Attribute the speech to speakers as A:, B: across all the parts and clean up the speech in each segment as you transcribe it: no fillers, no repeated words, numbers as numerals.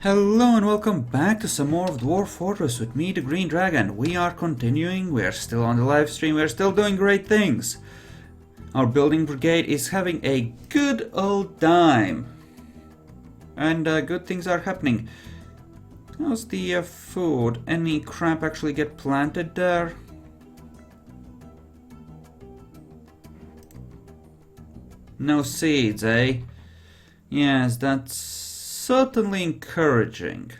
A: Hello and welcome back to some more of Dwarf Fortress with me, the Green Dragon. We are continuing, we are still on the live stream, we are still doing great things. Our building brigade is having a good old time. And good things are happening. How's the food? Any crap actually get planted there? No seeds, eh? Yes, that's certainly encouraging.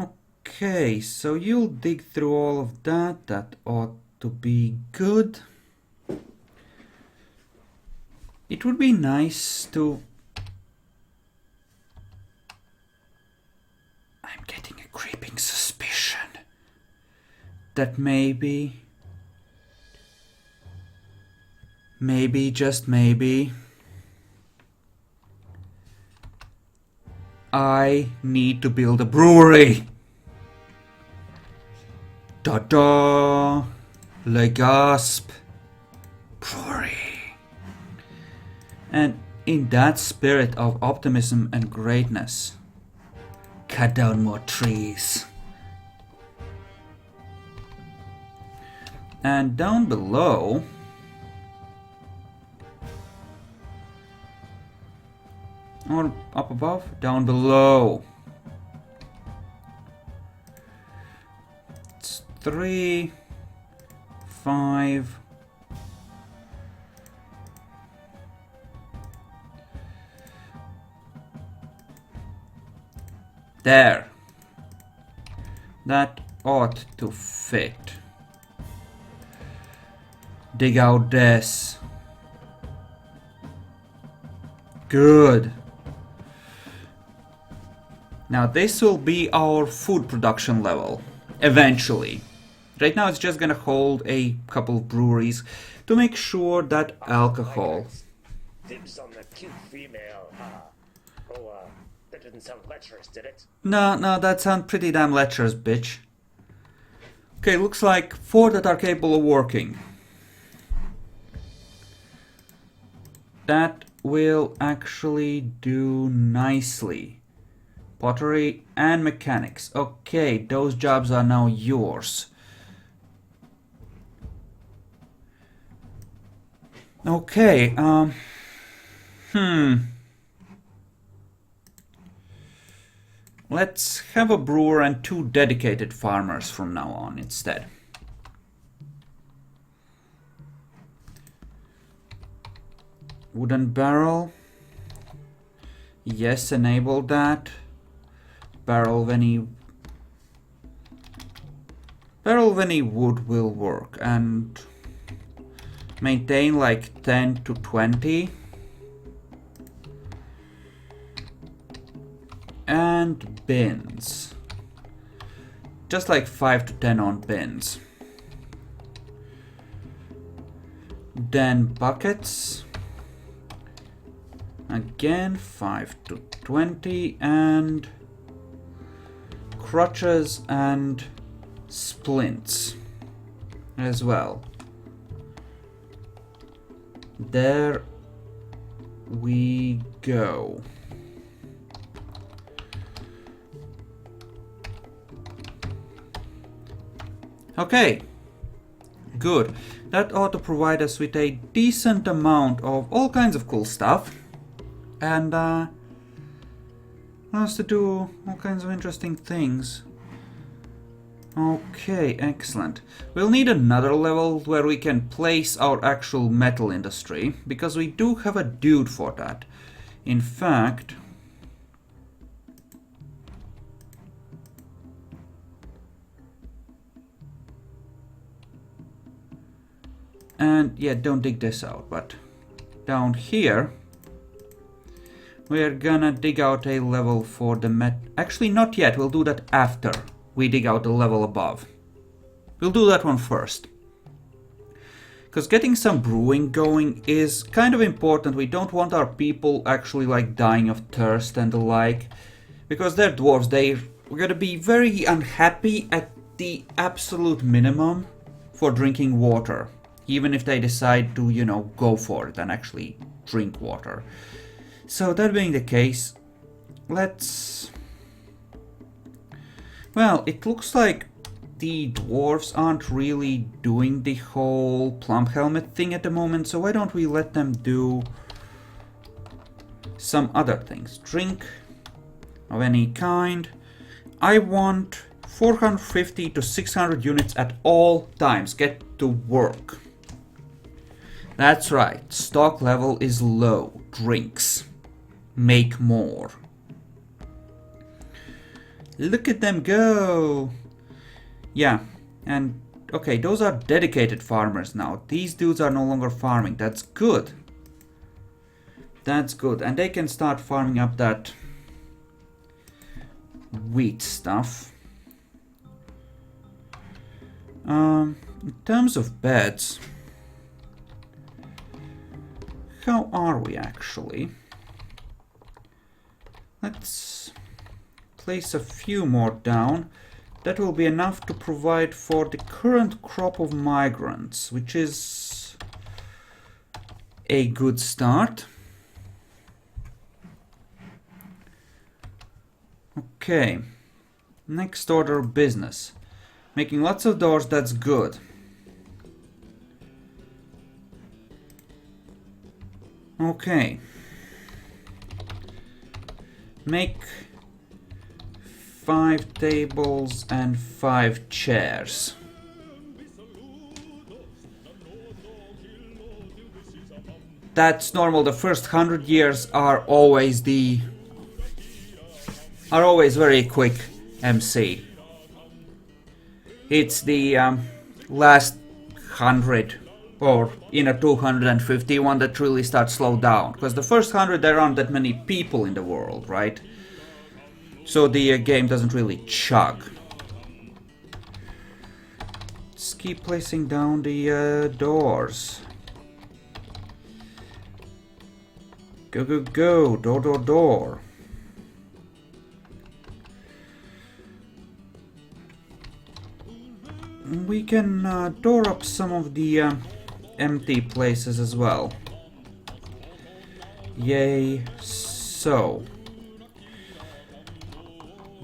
A: Okay, so you'll dig through all of that. That ought to be good. It would be nice to... I'm getting a creeping suspicion that maybe, just maybe, I need to build a brewery. Ta-da! Le gasp! Brewery. And in that spirit of optimism and greatness, cut down more trees. And down below, or up above? Down below. It's 3, 5. There. That ought to fit. Dig out this. Good. Now this will be our food production level, eventually. Right now it's just gonna hold a couple of breweries to make sure that alcohol...
B: Dibs on the cute female, that didn't sound lecherous, did it?
A: No, that sounds pretty damn lecherous, bitch. Okay, looks like 4 that are capable of working. That will actually do nicely. Pottery and mechanics. Okay, those jobs are now yours. Okay, let's have a brewer and 2 dedicated farmers from now on instead. Wooden barrel. Yes, enable that. Barrel of any wood will work, and maintain like 10 to 20. And bins. Just like 5 to 10 on bins. Then buckets. Again 5 to 20, and crutches and splints as well. There we go. Okay, good. That ought to provide us with a decent amount of all kinds of cool stuff. And allow us to do all kinds of interesting things. Okay, excellent. We'll need another level where we can place our actual metal industry, because we do have a dude for that. In fact... And yeah, don't dig this out, but down here... we're gonna dig out a level for the Actually, not yet. We'll do that after we dig out the level above. We'll do that one first. Because getting some brewing going is kind of important. We don't want our people actually like dying of thirst and the like. Because they're dwarves. They're gonna be very unhappy at the absolute minimum for drinking water. Even if they decide to, you know, go for it and actually drink water. So that being the case, let's... Well, it looks like the dwarves aren't really doing the whole plum helmet thing at the moment, so why don't we let them do some other things. Drink of any kind. I want 450 to 600 units at all times. Get to work. That's right, stock level is low. Drinks. Make more. Look at them go! Yeah, and okay, those are dedicated farmers now. These dudes are no longer farming. That's good. That's good. And they can start farming up that wheat stuff. In terms of beds, how are we actually? Let's place a few more down. That will be enough to provide for the current crop of migrants, which is a good start. Okay, next order of business. Making lots of doors, that's good. Okay. Make 5 tables and 5 chairs. That's normal. The first 100 years are always very quick, MC. It's the last 100 or 250 one that really starts slow down, because the first 100 there aren't that many people in the world, right? So the game doesn't really chug. Let's keep placing down the doors. Go, go, go. Door, door, door. We can door up some of the empty places as well. Yay, so.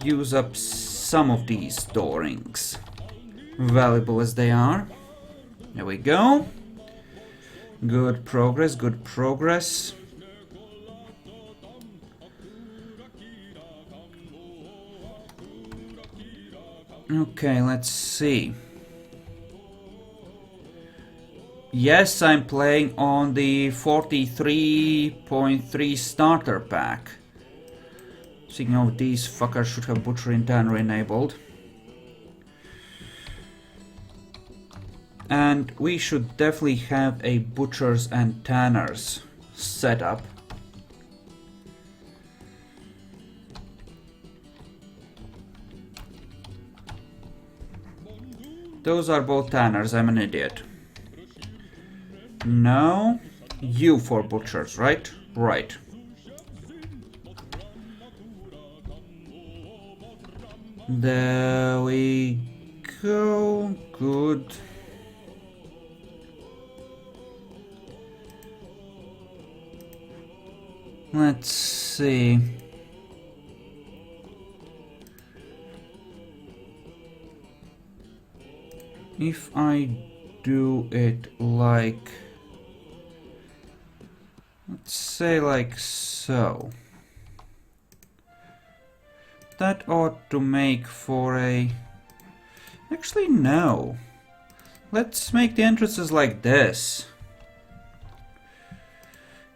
A: Use up some of these storings. Valuable as they are. There we go. Good progress, good progress. Okay, let's see. Yes, I'm playing on the 43.3 starter pack. Speaking of, these fuckers should have Butcher and Tanner enabled. And we should definitely have a Butchers and Tanners set up. Those are both Tanners, I'm an idiot. No, you for Butchers, right? Right. There we go. Good. Let's see. If I do it like... let's say like so. That ought to make for a... actually, no. Let's make the entrances like this.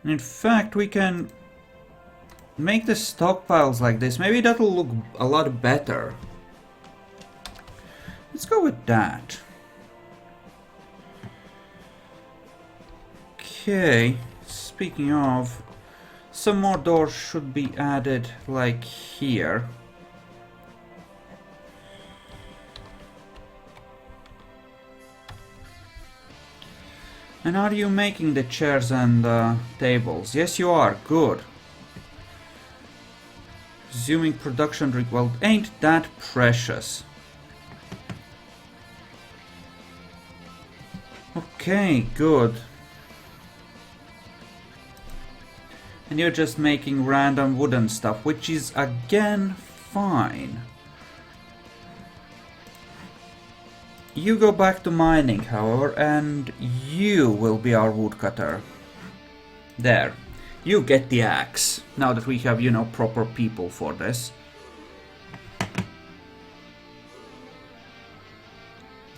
A: And in fact, we can make the stockpiles like this. Maybe that'll look a lot better. Let's go with that. Okay, speaking of, some more doors should be added like here. And are you making the chairs and tables? Yes, you are. Good. Resuming production. Well, ain't that precious. Okay, good. And you're just making random wooden stuff, which is again fine. You go back to mining, however, and you will be our woodcutter. There. You get the axe. Now that we have, you know, proper people for this.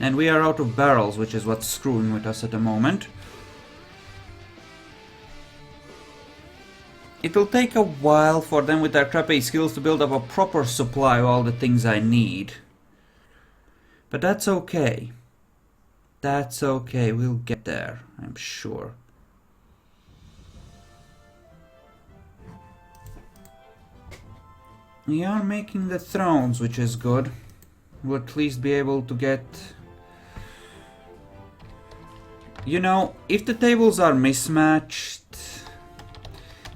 A: And we are out of barrels, which is what's screwing with us at the moment. It'll take a while for them with their crappy skills to build up a proper supply of all the things I need. But that's okay. That's okay, we'll get there, I'm sure. We are making the thrones, which is good. We'll at least be able to get... You know, if the tables are mismatched...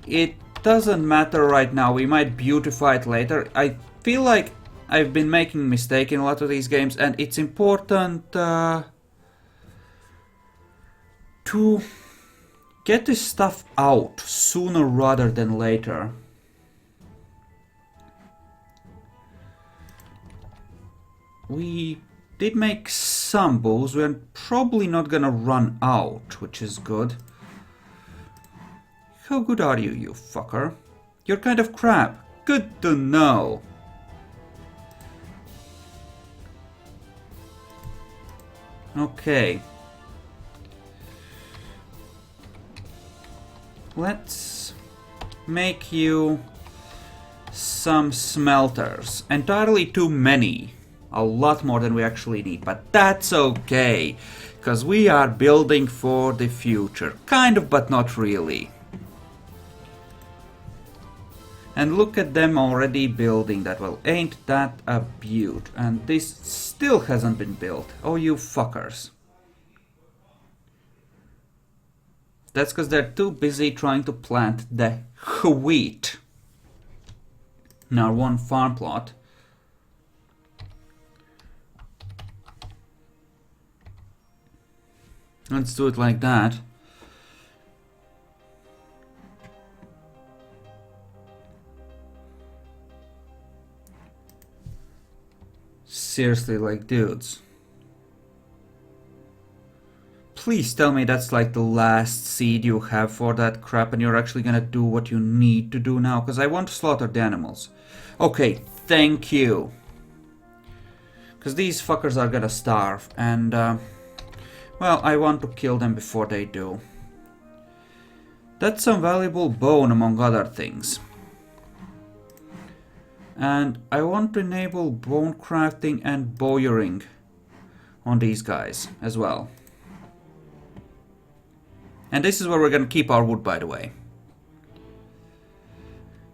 A: It doesn't matter right now, we might beautify it later. I feel like I've been making a mistake in a lot of these games, and it's important to get this stuff out sooner rather than later. We did make some bows, we're probably not gonna run out, which is good. How good are you, you fucker? You're kind of crap. Good to know. Okay. Let's make you some smelters. Entirely too many. A lot more than we actually need, but that's okay. Because we are building for the future. Kind of, but not really. And look at them already building that. Well, ain't that a beaut? And this still hasn't been built. Oh, you fuckers. That's because they're too busy trying to plant the wheat in our one farm plot. Let's do it like that. Seriously, like, dudes. Please tell me that's like the last seed you have for that crap and you're actually gonna do what you need to do now, because I want to slaughter the animals. Okay, thank you. Because these fuckers are gonna starve, and, well, I want to kill them before they do. That's some valuable bone, among other things. And I want to enable bone crafting and bowyering on these guys as well. And this is where we're going to keep our wood, by the way.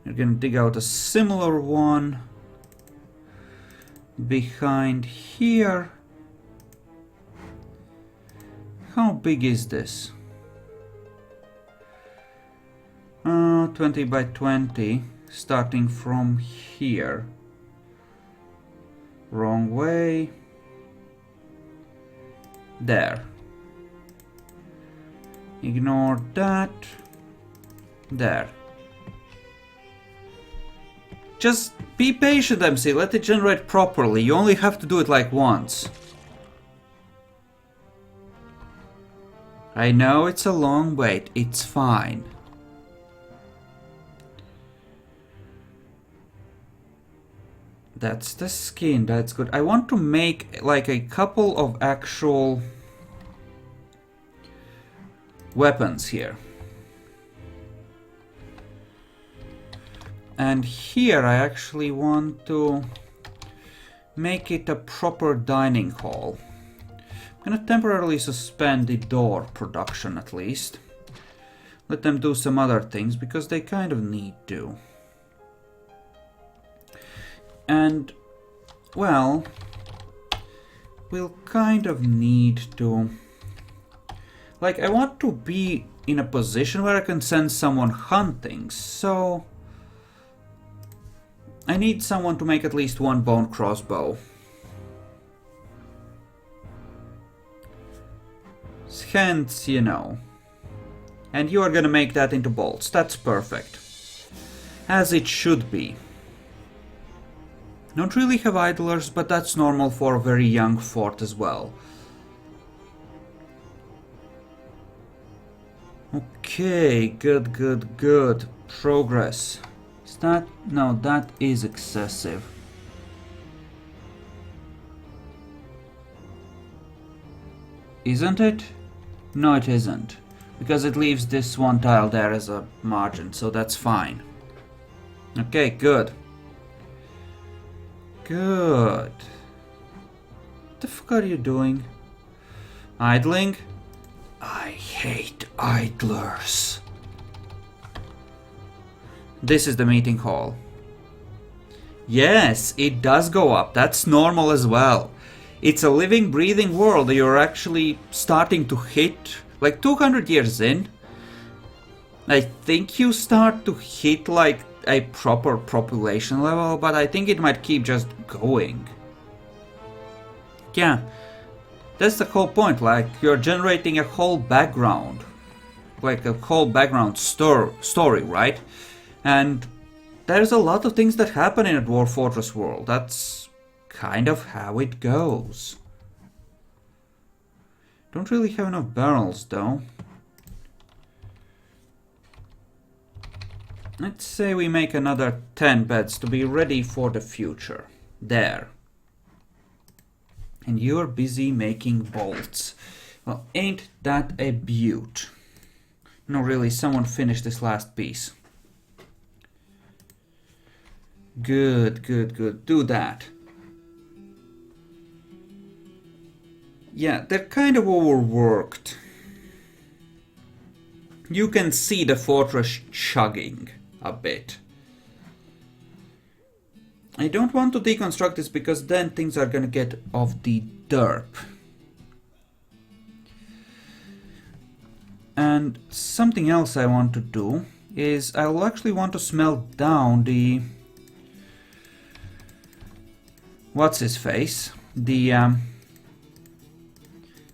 A: We're going to dig out a similar one behind here. How big is this? 20 by 20. Starting from here. Wrong way. There. Ignore that. There. Just be patient, MC. Let it generate properly. You only have to do it like once. I know it's a long wait. It's fine. That's the skin, that's good. I want to make like a couple of actual weapons here. And here I actually want to make it a proper dining hall. I'm gonna temporarily suspend the door production at least. Let them do some other things because they kind of need to. And, well, we'll kind of need to... Like, I want to be in a position where I can send someone hunting, so... I need someone to make at least one bone crossbow. Hence, you know, And you are gonna make that into bolts. That's perfect. As it should be. Don't really have idlers, but that's normal for a very young fort as well. Okay, good, good, good. Progress. Is that... no, that is excessive. Isn't it? No, it isn't. Because it leaves this one tile there as a margin, so that's fine. Okay, good. Good. What the fuck are you doing? Idling? I hate idlers. This is the meeting hall. Yes, it does go up. That's normal as well. It's a living, breathing world. You're actually starting to hit, like 200 years in. I think you start to hit like a proper population level, but I think it might keep just going. Yeah, that's the whole point. Like, you're generating a whole background, like a whole background story, right? And there's a lot of things that happen in a Dwarf Fortress world. That's kind of how it goes. Don't really have enough barrels though. Let's say we make another 10 beds to be ready for the future. There. And you're busy making bolts. Well, ain't that a beaut? No, really, someone finish this last piece. Good, good, good. Do that. Yeah, they're kind of overworked. You can see the fortress chugging a bit. I don't want to deconstruct this because then things are gonna get off the derp. And something else I want to do is I'll actually want to smelt down the... what's his face? The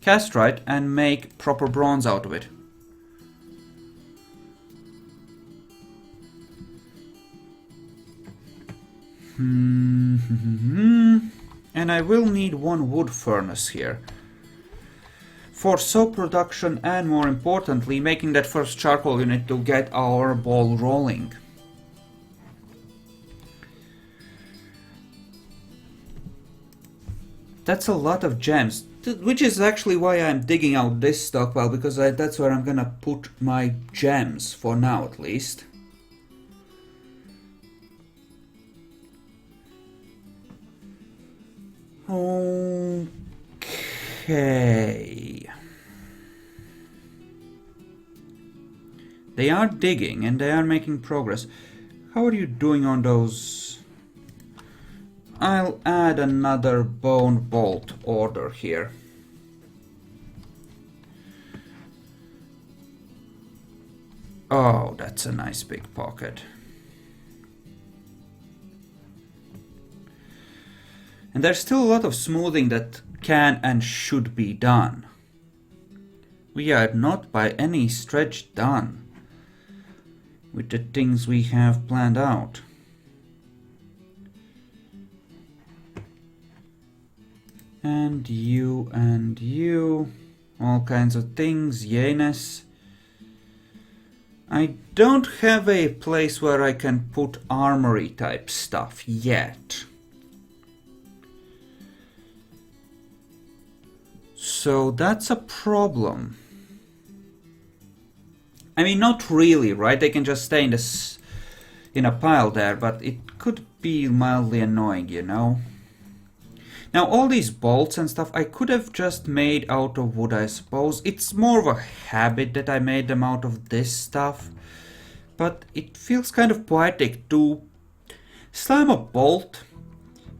A: castrite and make proper bronze out of it. And I will need one wood furnace here for soap production and, more importantly, making that first charcoal unit to get our ball rolling. That's a lot of gems, which is actually why I'm digging out this stockpile, because that's where I'm gonna put my gems, for now at least. Okay. They are digging and they are making progress. How are you doing on those? I'll add another bone bolt order here. Oh, that's a nice big pocket. And there's still a lot of smoothing that can and should be done. We are not by any stretch done with the things we have planned out. And you, all kinds of things, Yenes. I don't have a place where I can put armory type stuff yet. So that's a problem. I mean, not really, right? They can just stay in a pile there, but it could be mildly annoying, you know? Now, all these bolts and stuff, I could have just made out of wood, I suppose. It's more of a habit that I made them out of this stuff. But it feels kind of poetic to slam a bolt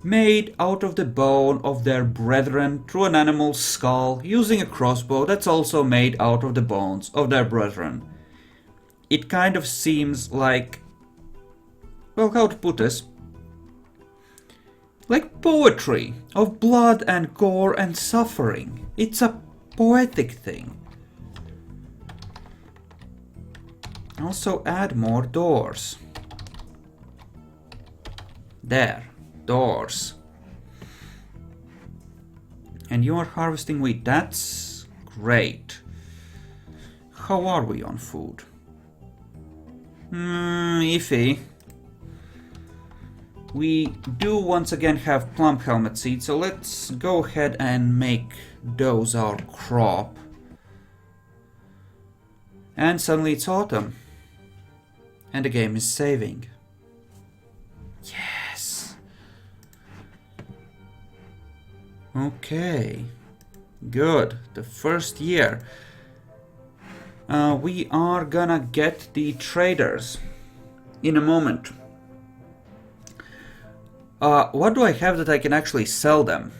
A: made out of the bone of their brethren through an animal's skull using a crossbow that's also made out of the bones of their brethren. It kind of seems like, well, how to put this? Like poetry of blood and gore and suffering. It's a poetic thing. Also add more doors. There, doors. And you are harvesting wheat. That's great. How are we on food? Iffy. We do once again have plum helmet seeds, so let's go ahead and make those our crop. And suddenly it's autumn. And the game is saving. Yes! Okay. Good. The first year. We are gonna get the traitors in a moment. What do I have that I can actually sell them?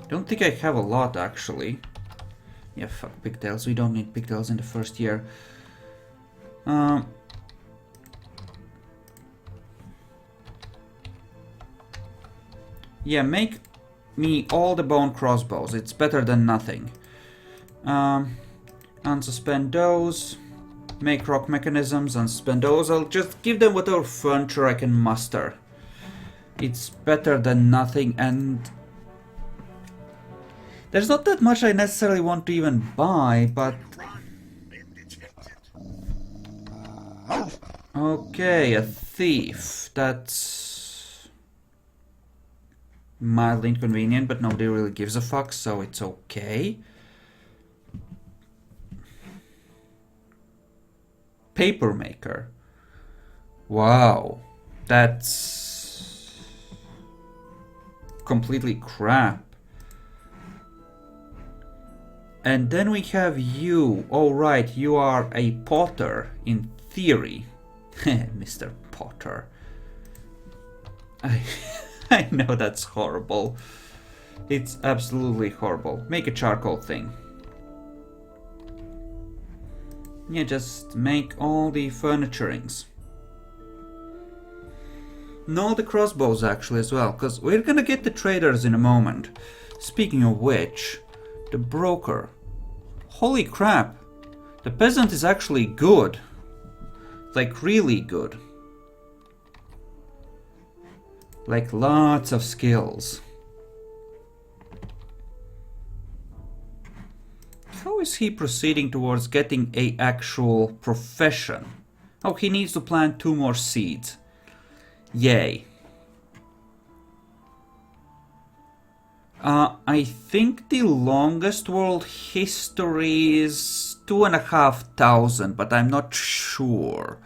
A: Don't think I have a lot, actually. Yeah, fuck pigtails. We don't need pigtails in the first year. Yeah, make me all the bone crossbows. It's better than nothing. Unsuspend those. Make rock mechanisms, unsuspend those. I'll just give them whatever furniture I can muster. It's better than nothing, and there's not that much I necessarily want to even buy, but okay, a thief. That's mildly inconvenient, but nobody really gives a fuck, so it's okay. Paper maker. Wow, that's completely crap. And then we have you. Oh right, you are a potter in theory. Mr. Potter. I know that's horrible. It's absolutely horrible. Make a charcoal thing. Yeah, just make all the furniturings. No, the crossbows actually as well, because we're gonna get the traders in a moment. Speaking of which, the broker. Holy crap! The peasant is actually good. Like, really good. Like, lots of skills. How is he proceeding towards getting a actual profession? Oh, he needs to plant 2 more seeds. Yay. I think the longest world history is 2,500, but I'm not sure.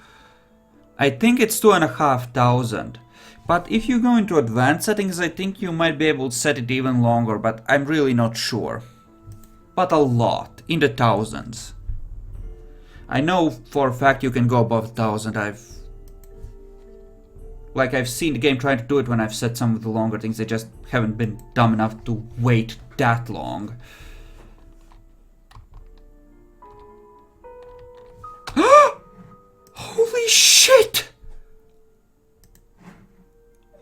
A: I think it's 2,500. But if you go into advanced settings, I think you might be able to set it even longer, but I'm really not sure. But a lot, in the thousands. I know for a fact you can go above 1,000. I've seen the game trying to do it when I've set some of the longer things. They just haven't been dumb enough to wait that long. Holy shit!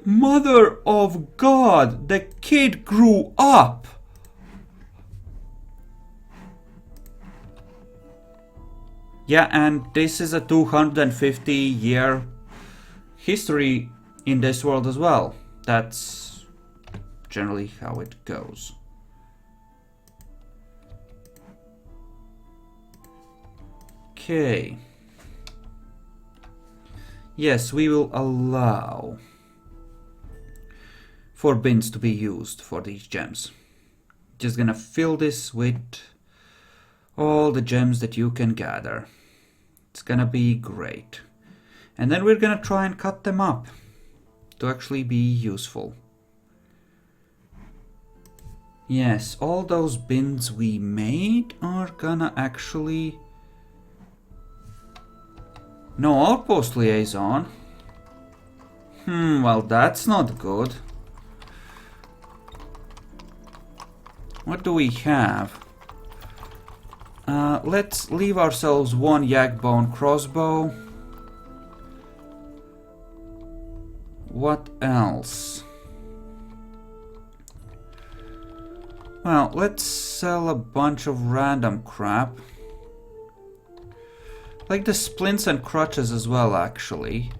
A: Mother of God, the kid grew up! Yeah, and this is a 250-year history in this world as well. That's generally how it goes. Okay. Yes, we will allow for bins to be used for these gems. Just gonna fill this with all the gems that you can gather. It's gonna be great. And then we're gonna try and cut them up to actually be useful. Yes, all those bins we made are gonna actually... No outpost liaison. Well, that's not good. What do we have? Let's leave ourselves 1 yak bone crossbow. What else? Well, let's sell a bunch of random crap. Like the splints and crutches as well, actually.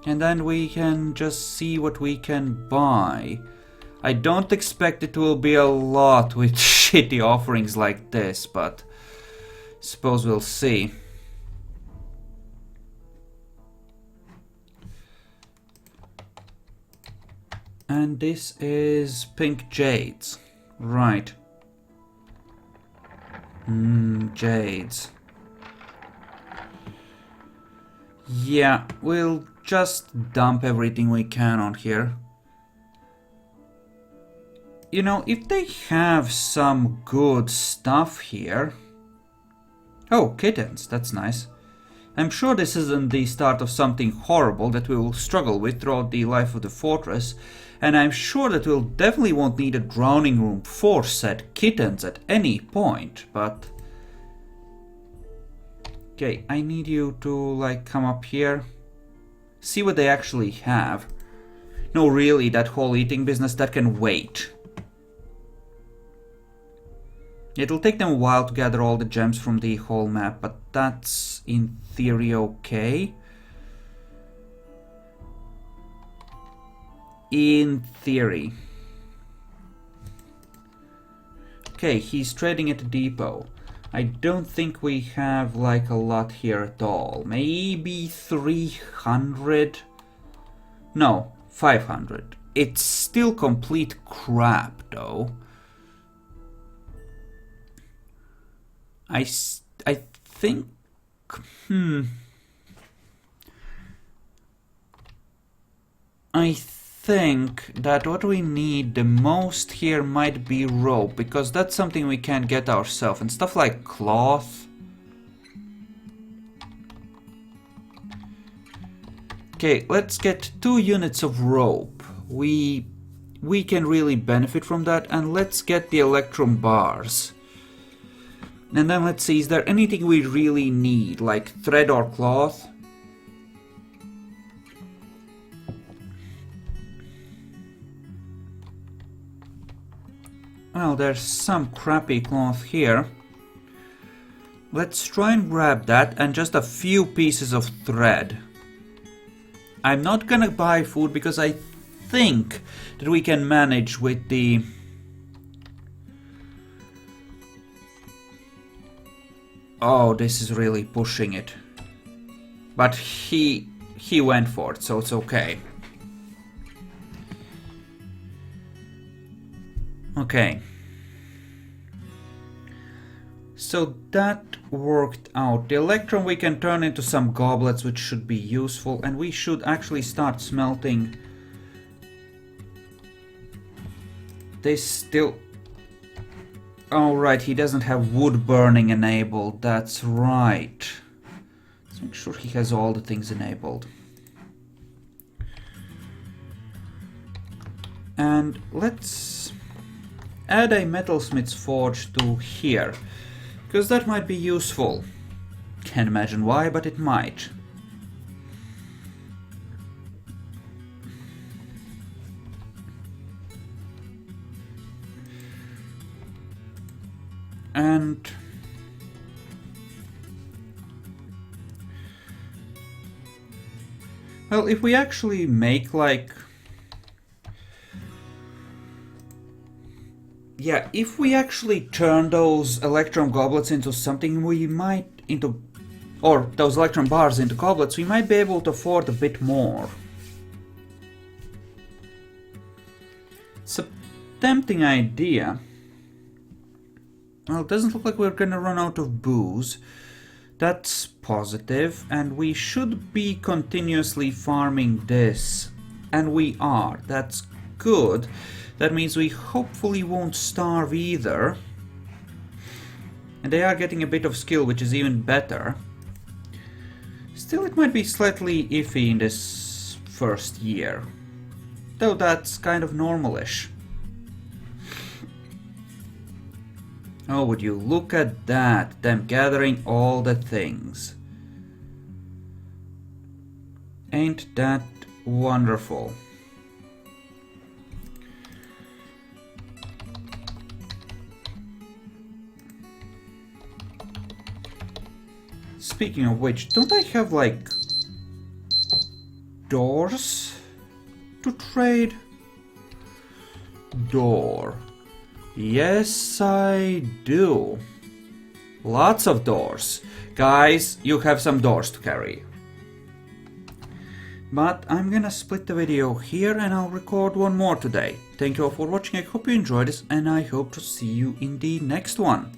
A: And then we can just see what we can buy. I don't expect it will be a lot with shitty offerings like this, but suppose we'll see. And this is pink jades. Right. Jades. Yeah, we'll just dump everything we can on here. You know, if they have some good stuff here... Oh, kittens, that's nice. I'm sure this isn't the start of something horrible that we will struggle with throughout the life of the fortress, and I'm sure that we'll definitely won't need a drowning room for said kittens at any point, but... Okay, I need you to, like, come up here. See what they actually have. No, really, that whole eating business, that can wait. It'll take them a while to gather all the gems from the whole map, but that's, in theory, okay. In theory. Okay, he's trading at the depot. I don't think we have, like, a lot here at all. Maybe 300? No, 500. It's still complete crap, though. I think... I think that what we need the most here might be rope, because that's something we can't get ourselves, and stuff like cloth. Okay, let's get 2 units of rope. We can really benefit from that, and let's get the electrum bars. And then let's see, is there anything we really need, like thread or cloth? Well, there's some crappy cloth here. Let's try and grab that and just a few pieces of thread. I'm not gonna buy food because I think that we can manage with the... Oh, this is really pushing it. But he went for it, so it's okay. Okay. So that worked out. The electrum we can turn into some goblets, which should be useful, and we should actually start smelting. They still... Oh right, he doesn't have wood burning enabled, that's right. Let's make sure he has all the things enabled. And let's add a metalsmith's forge to here, because that might be useful. Can't imagine why, but it might. And well, if we actually make like... Yeah, if we actually turn those electrum goblets into something, we might or those electrum bars into goblets, we might be able to afford a bit more. It's a tempting idea. Well, it doesn't look like we're gonna run out of booze. That's positive, and we should be continuously farming this. And we are. That's good. That means we hopefully won't starve either. And they are getting a bit of skill, which is even better. Still, it might be slightly iffy in this first year. Though that's kind of normalish. Oh, would you look at that, them gathering all the things. Ain't that wonderful? speaking of which, don't I have, like, doors to trade? Door. Yes, I do. Lots of doors. Guys, you have some doors to carry. But I'm gonna split the video here and I'll record one more today. Thank you all for watching, I hope you enjoyed this, and I hope to see you in the next one.